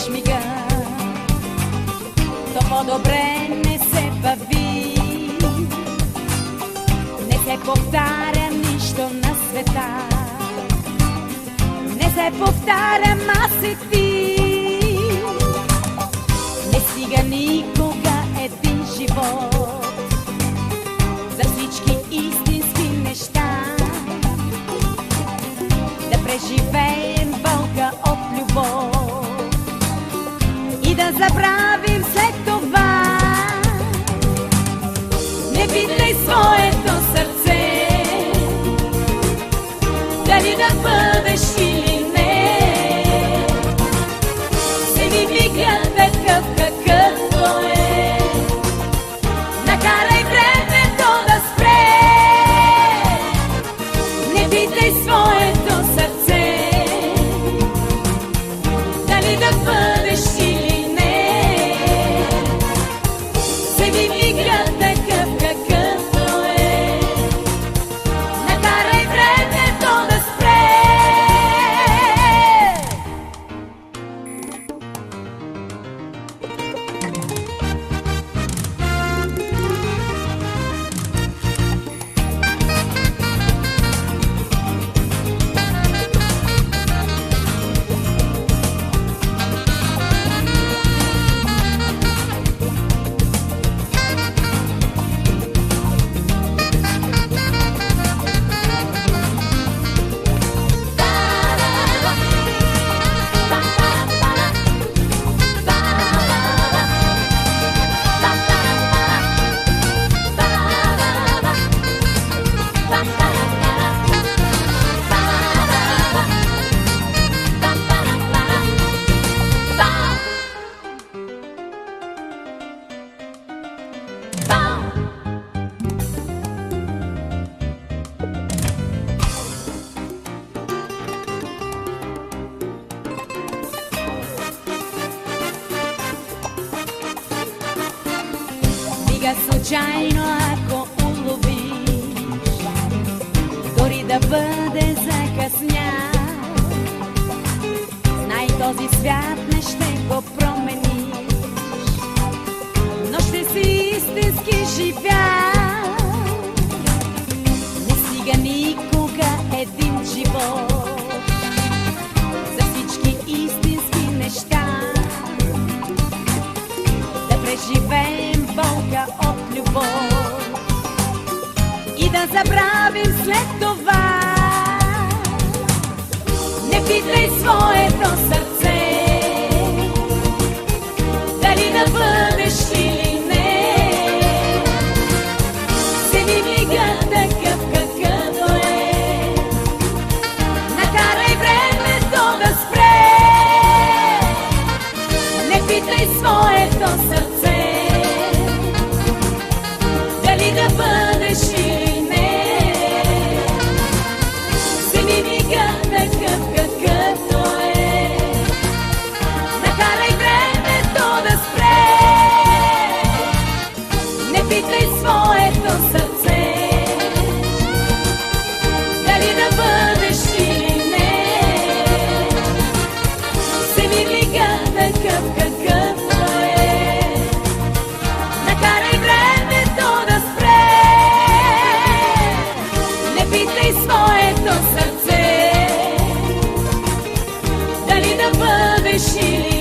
шмига, то по-добре не се бави. Не се повтаря нищо на света, не се повтаря, аз и ти. Не стига никога един живот за всички истински неща, да преживеем болка от любов и да забравим след това. Не питай своето сърце дали да бъдеш или не. Вземи мига такъв какъвто е, накарай времето да спре. Не питай своето сърце дали да бъдеш или не. Вземи мига такъв какъвто е, накарай времето да спре. Случайно ако уловиш, дори да бъде закъснял, знай този свят не ще го промениш, но ще си истински живял. Не стига никога един живот за всички истински неща, да преживеем болка от любов и да забравим след това. Не питай своето сърце дали да бъдеш или не. Вземи мига такъв какъвто е, накарай времето да спре. Не питай своето сърце дали да бъдеш или не. Вземи мига такъв какъвто е, накарай времето да спре. Не питай своето сърце дали да бъдеш или не. Вземи мига такъв какъвто е, накарай времето да спре. Не питай своето сърце дали да бъдеш или